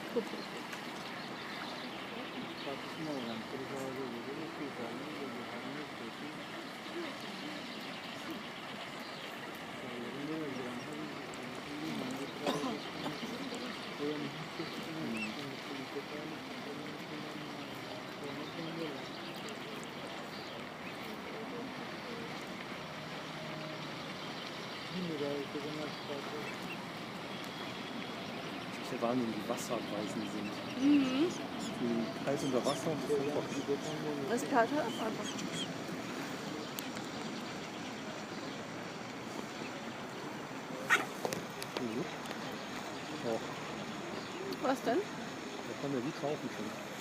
Das ist ja Wahnsinn, wie Wasserweisen sind. Mhm. Die kalt unter Wasser und voll trocken. Das perlt halt ab einfach. Oh, Was denn? da kann der wie kaufen schon.